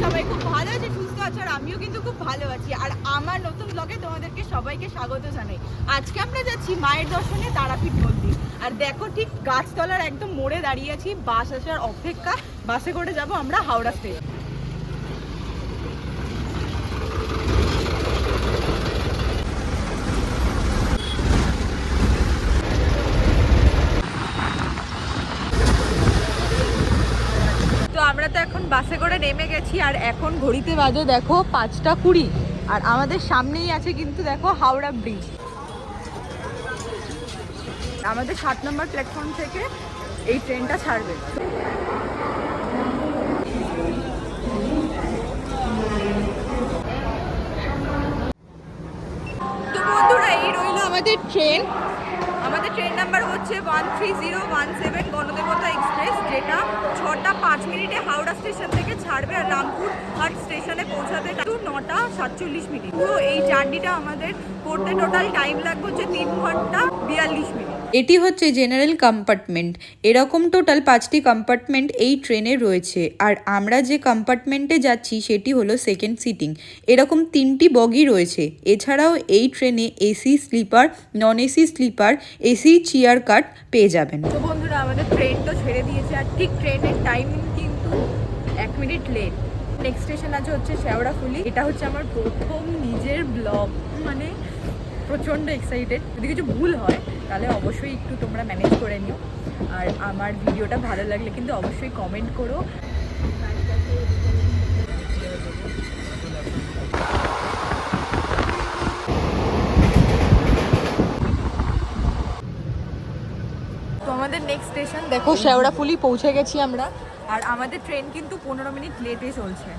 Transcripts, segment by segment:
সবাই খুব ভালো আছে, সুস্থ আছে, আর আমিও কিন্তু খুব ভালো আছি। আর আমার নতুন ব্লগে তোমাদেরকে সবাইকে স্বাগত জানাই। আজকে আমরা যাচ্ছি মায়ের দর্শনে তারাপীঠ মন্দির। আর দেখো ঠিক গাছতলার একদম মোড়ে দাঁড়িয়ে আছি, বাস আসার অপেক্ষা। বাসে করে যাব আমরা হাওড়া স্টেশন। তো আমরা তো এখন বাসে করে নেমে গেছি, আর এখন ঘড়িতে বাজে দেখো 5টা 20। আর আমাদের সামনেই আছে কিন্তু দেখো হাওড়া ব্রিজ। আমাদের 7 নম্বর প্ল্যাটফর্ম থেকে এই ট্রেনটা ছাড়বে। তো বন্ধুরা, এই রইল আমাদের ট্রেন। আমাদের ট্রেন নাম্বার হচ্ছে 13017 গণদেবতা এক্সপ্রেস, যেটা 6টা 5 হাওড়া স্টেশন থেকে ছাড়বে আর রামপুরহাট স্টেশনে পৌঁছাতে 9টা 47। তো এই জার্নিটা আমাদের করতে টোটাল টাইম লাগবে হচ্ছে 3 ঘন্টা 42 মিনিট। এটি হচ্ছে জেনারেল কম্পার্টমেন্ট। এরকম টোটাল 5টি কম্পার্টমেন্ট এই ট্রেনে রয়েছে। আর আমরা যে কম্পার্টমেন্টে যাচ্ছি সেটি হলো সেকেন্ড সিটিং। এরকম 3টি বগি রয়েছে। এছাড়াও এই ট্রেনে AC sleeper, non AC sleeper, AC chair car পেয়ে যাবেন। তো বন্ধুরা, আমাদের ট্রেন তো ছেড়ে দিয়েছে, আর ঠিক ট্রেনের টাইম কিন্তু 1 মিনিট লেট। নেক্সট স্টেশন আছে হচ্ছে শেওড়াফুলি। এটা হচ্ছে আমার প্রথম নিজের ব্লগ, মানে প্রচণ্ড এক্সাইটেড। যদি কিছু ভুল হয় তাহলে অবশ্যই একটু তোমরা ম্যানেজ করে নিও। আর আমার ভিডিওটা ভালো লাগলে কিন্তু অবশ্যই কমেন্ট করো। তো আমাদের নেক্সট স্টেশন দেখো শেওড়াফুলি পৌঁছে গেছি আমরা। আর আমাদের ট্রেন কিন্তু 15 মিনিট লেটে চলছে।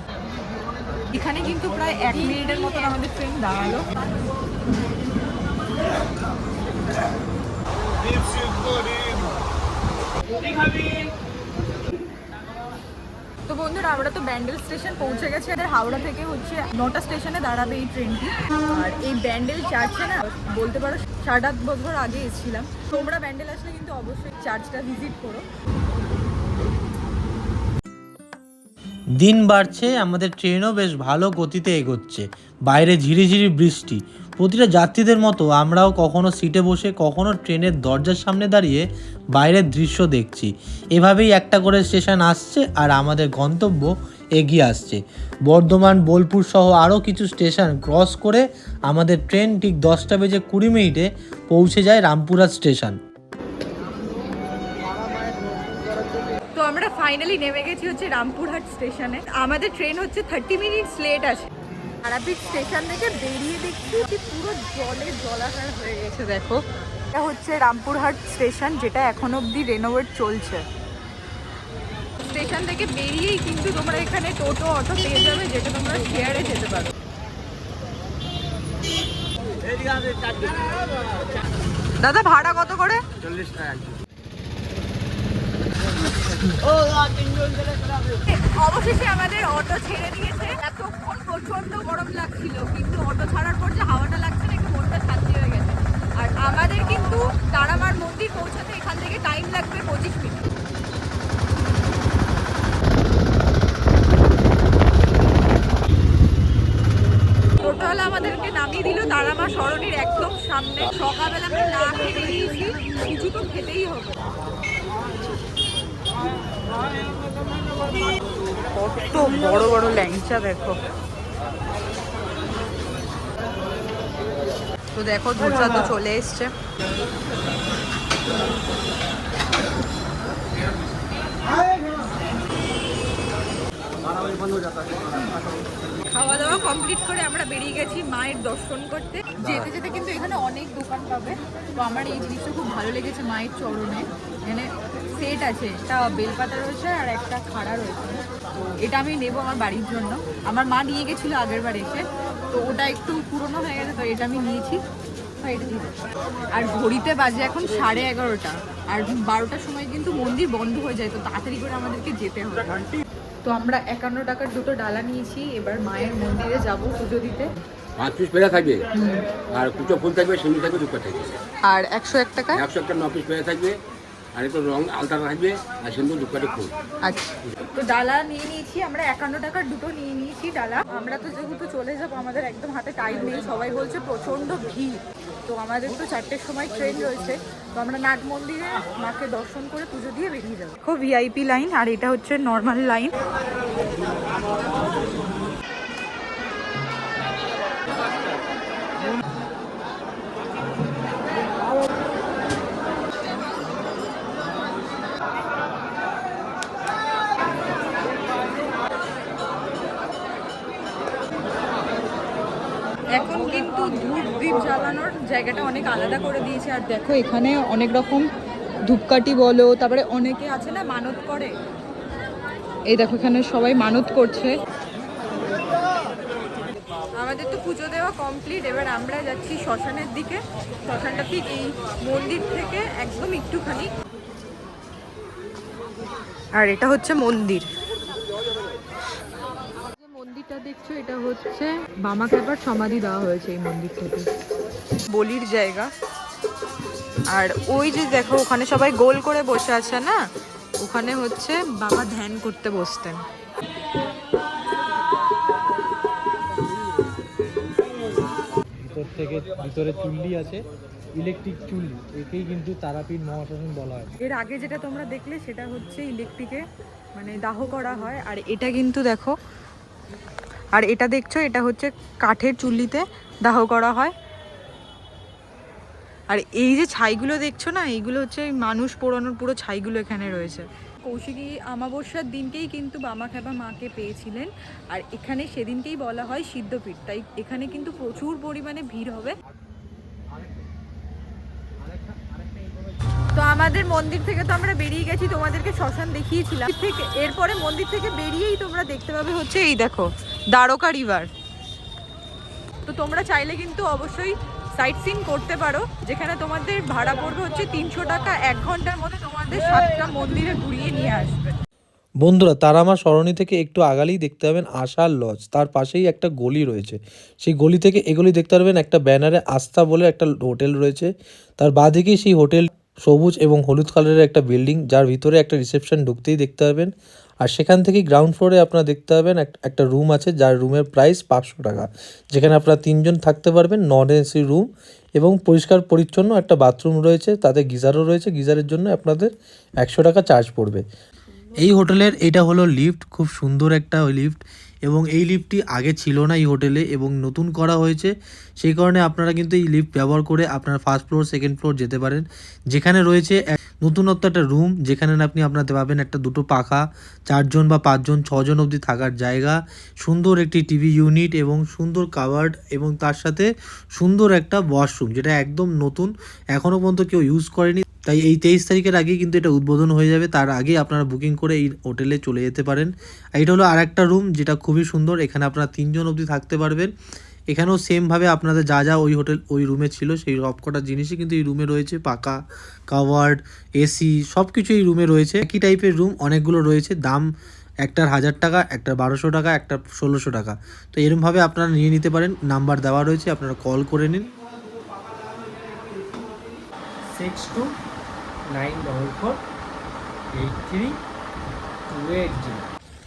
এখানে কিন্তু প্রায় 1 মিনিটের মতন আমাদের ট্রেন দাঁড়ালো। তো বন্ধুরা, আমরা তো ব্যান্ডেল স্টেশন পৌঁছে গেছি। আর হাওড়া থেকে হচ্ছে 9টা স্টেশনে দাঁড়াবে এই ট্রেনটি। আর এই ব্যান্ডেল চার্চে না বলতে পারো 7-8 বছর আগে এসেছিলাম। তোমরা ব্যান্ডেল আসলে কিন্তু অবশ্যই চার্চটা ভিজিট করো। দিন বাড়ছে, আমাদের ট্রেনও বেশ ভালো গতিতে এগোচ্ছে। বাইরে ঝিরিঝিরি বৃষ্টি। প্রতিটা যাত্রীদের মতো আমরাও কখনো সিটে বসে, কখনো ট্রেনের দরজার সামনে দাঁড়িয়ে বাইরের দৃশ্য দেখছি। এভাবেই একটা করে স্টেশন আসছে আর আমাদের গন্তব্য এগিয়ে আসছে। বর্ধমান, বোলপুর সহ আরও কিছু স্টেশন ক্রস করে আমাদের ট্রেন ঠিক 10টা বেজে 20 পৌঁছে যায় রামপুরহাট স্টেশন। তো আমরা ফাইনালি নেমে গেছি হচ্ছে রামপুরহাট স্টেশনে। আমাদের ট্রেন হচ্ছে 30 মিনিটস লেট আছে। তারাপীঠ স্টেশন থেকে বেরিয়ে দেখছি যে পুরো জলে জলাকার হয়ে গেছে। দেখো, এটা হচ্ছে রামপুরহাট স্টেশন, যেটা এখন অবধি রেনোভেট চলছে। স্টেশন থেকে বেরিয়েই কিন্তু তোমরা এখানে টোটো, অটো পেয়ে যাবে, যেটা তোমরা শেয়ারে যেতে পারো। দাদা, ভাড়া কত করে? 40 টাকা। অবশেষে আমাদের অটো ছেড়ে দিয়েছে। এতক্ষণ প্রচন্ড গরম লাগছিল, কিন্তু অটো ছাড়ার পর যে হাওয়াটা লাগছে না, একটু মনটা শান্তি হয়ে গেছে। আর আমাদের কিন্তু তারামার মন্দির পৌঁছাতে এখান থেকে টাইম লাগবে 25 মিনিট। টোটাল আমাদেরকে নামিয়ে দিল তারামা সরণির একদম সামনে। সকালবেলা আমরা না খেয়ে বেরিয়েছি, কিছু তো খেতেই হবে। কত বড় বড় ল্যাংচা দেখো। তো দেখো, ধোসা তো চলে এসছে। খাওয়া দাওয়া কমপ্লিট করে আমরা বেরিয়ে গেছি মায়ের দর্শন করতে। যেতে যেতে কিন্তু এখানে অনেক দোকান পাবে। তো আমার এই জিনিসটা খুব ভালো লেগেছে, মায়ের চরণে এখানে সেট আছে, একটা বেলপাতা রয়েছে আর একটা খাড়া রয়েছে। তো এটা আমি নেবো আমার বাড়ির জন্য। আমার মা নিয়ে গেছিলো আগের বার এসে, তো ওটা একটু পুরনো হয়ে গেছে, তো এটা আমি নিয়েছি। আর ঘড়িতে বাজে এখন 11:30, আর 12টার সময় কিন্তু মন্দির বন্ধ হয়ে যায়। তো তাড়াতাড়ি করে আমাদেরকে যেতে হবে। তো আমরা 51 টাকার 2টো ডালা নিয়েছি। এবার মায়ের মন্দিরে যাব পুজো দিতে। 5 পিস পেড়া থাকবে, আর কুচো ফুল থাকবে, সিঁড়ি থাকবে, দুটো থাকবে। আর 101 টাকা 100 একটা 9 পিস পেড়া থাকবে, আর একটু রং আলতা থাকবে আর সুন্দর ধূপকাঠি ফুল। আচ্ছা, তো ডালা নিয়ে নিয়েছি আমরা, 51 টাকার দুটো নিয়ে নিয়েছি ডালা। আমরা তো যেহেতু চলে যাবো, আমাদের একদম হাতে টাইম নেই, সবাই বলছে প্রচণ্ড ভিড়, তো আমাদের তো 4টের সময় ট্রেন রয়েছে, তো আমরা নাট মন্দিরে মাকে দর্শন করে পুজো দিয়ে বেরিয়ে যাবো। খুব ভিআইপি লাইন, আর এটা হচ্ছে নর্মাল লাইন। এখন কিন্তু ধূপ দ্বীপ জ্বালানোর জায়গাটা অনেক আলাদা করে দিয়েছে। আর দেখো এখানে অনেক রকম ধূপকাঠি বলো, তারপরে অনেকে আছে না মানত করে, এই দেখো এখানে সবাই মানত করছে। আমাদের তো পুজো দেওয়া কমপ্লিট, এবার আমরা যাচ্ছি শ্মশানের দিকে। শ্মশানটা ঠিক এই মন্দির থেকে একদম একটুখানি। আর এটা হচ্ছে মন্দির, মন্দিরটা দেখছো, এটা হচ্ছে বামাখ্যাপার সমাধি দেওয়া হয়েছে এই মন্দির থেকে, বলির জায়গা। আর ওই যে দেখো ওখানে সবাই গোল করে বসে আছে না, ওখানে হচ্ছে বাবা ধ্যান করতে বসতেন। ভিতর থেকে ভিতরে চুল্লি আছে, ইলেকট্রিক চুল্লি, একেই কিন্তু তারাপীঠ মহাশ্মশান বলা হয়। এর আগে যেটা তোমরা দেখলে সেটা হচ্ছে ইলেকট্রিকে মানে দাহ করা হয়, আর এটা কিন্তু দেখো, আর এটা দেখছো এটা হচ্ছে কাঠের চুল্লিতে দাহ করা হয়। আর এই যে ছাইগুলো দেখছো না, এইগুলো হচ্ছে মানুষ পোড়ানোর পুরো ছাইগুলো এখানে রয়েছে। কৌশিকী অমাবস্যার দিনকেই কিন্তু বামাখ্যাপা মাকে পেয়েছিলেন, আর এখানে সেদিনকেই বলা হয় সিদ্ধপীঠ, তাই এখানে কিন্তু প্রচুর পরিমাণে ভিড় হবে। তো আমাদের মন্দির থেকে তো আমরা বেরিয়ে গেছি, তোমাদেরকে শ্মশান দেখিয়েছিলাম, ঠিক এরপরে মন্দির থেকে বেরিয়েই তোমরা দেখতে পাবে হচ্ছে এই দেখো দ্বারকা রিভার। তো তোমরা চাইলে কিন্তু অবশ্যই সাইট সিন করতে পারো, যেখানে তোমাদের ভাড়া পড়বে হচ্ছে 300 টাকা, 1 ঘন্টার মধ্যে তোমাদের 7টা মন্দিরে ঘুরিয়ে নিয়ে আসবে। বন্ধুরা, তারামা সরণি থেকে একটু আগালেই দেখতে পাবেন আশার লজ, তার পাশেই একটা গলি রয়েছে। সেই গলি থেকে এগুলি দেখতে পারবেন একটা ব্যানারে আস্থা বলে একটা হোটেল রয়েছে, তার বাঁদিকেই সেই হোটেল সবুজ এবং হলুদ কালারের একটা বিল্ডিং, যার ভিতরে একটা রিসেপশন ঢুকতেই দেখতে পাবেন। আর সেখান থেকেই গ্রাউন্ড ফ্লোরে আপনারা দেখতে পাবেন একটা রুম আছে, যার রুমের প্রাইস 500 টাকা, যেখানে আপনারা 3 জন থাকতে পারবেন, নন এসি রুম, এবং পরিষ্কার পরিচ্ছন্ন একটা বাথরুম রয়েছে, তাতে গিজারও রয়েছে, গিজারের জন্য আপনাদের 100 টাকা চার্জ পড়বে। এই হোটেলের এটা হলো লিফট, খুব সুন্দর একটা লিফট, এবং এই লিফটটি আগে ছিল না এই হোটেলে এবং নতুন করা হয়েছে, সেই কারণে আপনারা কিন্তু এই লিফট ব্যবহার করে আপনারা ফার্স্ট ফ্লোর সেকেন্ড ফ্লোর যেতে পারেন, যেখানে রয়েছে নতুনত্ব একটা রুম, যেখানে আপনি আপনাদের পাবেন একটা দুটো পাখা, 4 জন বা 5 জন 6 জন অবধি থাকার জায়গা, সুন্দর একটি টিভি ইউনিট এবং সুন্দর কাভার্ড, এবং তার সাথে সুন্দর একটা ওয়াশরুম, যেটা একদম নতুন, এখনও পর্যন্ত কেউ ইউজ করেনি। তাই এই 23 তারিখের আগেই কিন্তু এটা উদ্বোধন হয়ে যাবে, তার আগেই আপনারা বুকিং করে এই হোটেলে চলে যেতে পারেন। এইটা হলো আর একটা রুম, যেটা খুবই সুন্দর, এখানে আপনারা 3 জন অবধি থাকতে পারবেন। এখানেও সেমভাবে আপনাদের যা যা ওই রুমে ছিল সেই সবকটা জিনিসই কিন্তু এই রুমে রয়েছে, পাকা, কাভার্ড, এসি, সব কিছু এই রুমে রয়েছে। একই টাইপের রুম অনেকগুলো রয়েছে, দাম একটার 1000 টাকা, একটার 1200 টাকা, একটা 1600 টাকা। তো এরকমভাবে আপনারা নিয়ে নিতে পারেন, নাম্বার দেওয়া রয়েছে, আপনারা কল করে নিন। 629483280280।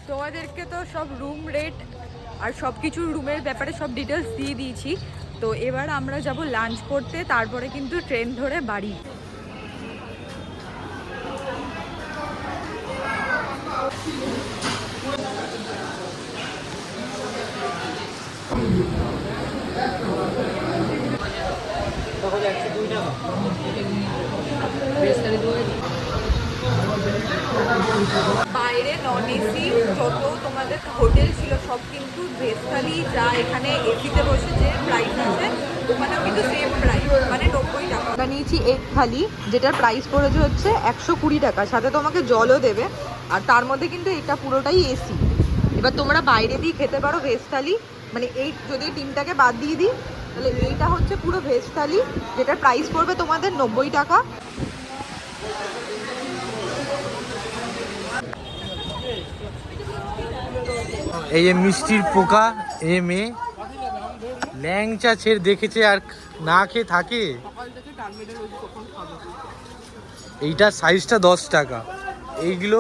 তোমাদেরকে তো সব রুম রেট আর সব কিছু রুমের ব্যাপারে সব ডিটেলস দিয়ে দিয়েছি। তো এবার আমরা যাব লাঞ্চ করতে, তারপরে কিন্তু ট্রেন ধরে বাড়ি। বাইরে নন এসি যত তোমাদের হোটেল ছিল সব কিন্তু ভেজ থালি, যা এখানে এসিতে বসে যে প্রাইস আছে ওখানেও কিন্তু সেম প্রাইস, মানে 90 টাকা। নিয়েছি এগ থালি, যেটার প্রাইস পড়েছে হচ্ছে 120 টাকা, সাথে তোমাকে জলও দেবে, আর তার মধ্যে কিন্তু এটা পুরোটাই এসি। এবার তোমরা বাইরে দিয়ে খেতে পারো ভেজ থালি, মানে এই যদি ডিমটাকে বাদ দিয়ে দিই তাহলে এইটা হচ্ছে পুরো ভেজ থালি, যেটার প্রাইস পড়বে তোমাদের 90 টাকা। এই যে মিষ্টির পোকা, এ মেয়ে ল্যাংচা ছেড়ে দেখেছে আর না খেয়ে থাকে। এইটার সাইজটা 10 টাকা, এইগুলো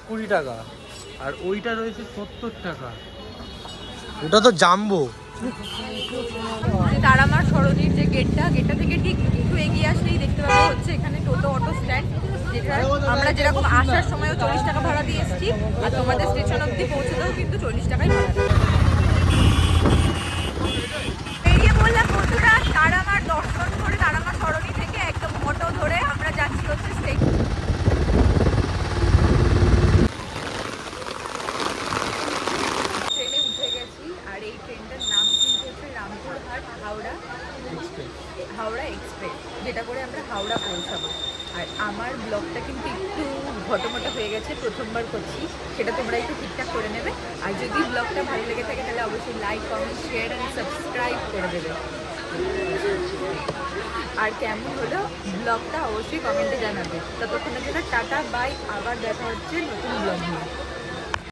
20 টাকা, আর ওইটা রয়েছে 70 টাকা। ওটা তো জাম্বো। যে তারামার সরণির যে গেটটা থেকে ঠিক একটু এগিয়ে আসলেই দেখতে পাবো হচ্ছে এখানে টোটো অটো স্ট্যান্ড, যেটা আমরা যেরকম আসার সময়ও 40 টাকা ভাড়া দিয়ে এসেছি, আর তোমাদের স্টেশন অবধি পৌঁছতেও কিন্তু 40 টাকাই ভাড়া দেবে। বেরিয়ে পড়লাম বন্ধুরা তারামার দর্শন করে, তারামার সরণি থেকে একদম অটো ধরে আমরা যাচ্ছি হচ্ছে স্টেশন। ট্রেনে উঠে গেছি, আর এই ট্রেনটার নাম কিন্তু হচ্ছে রামপুরহাট হাওড়া এক্সপ্রেস, যেটা করে আমরা হাওড়া পৌঁছাবো। আর আমার ব্লগটা কিন্তু একটু ঘটমটা হয়ে গেছে, প্রথমবার করছি, সেটা তোমরা একটু ঠিকঠাক করে নেবে। আর যদি ব্লগটা ভালো লেগে থাকে তাহলে অবশ্যই like, comment, share and subscribe করে দেবে। আর কেমন হলো ব্লগটা অবশ্যই কমেন্টে জানাবে। ততক্ষণের জন্য টাটা বাই, আবার দেখা হচ্ছে নতুন ব্লগ নিয়ে।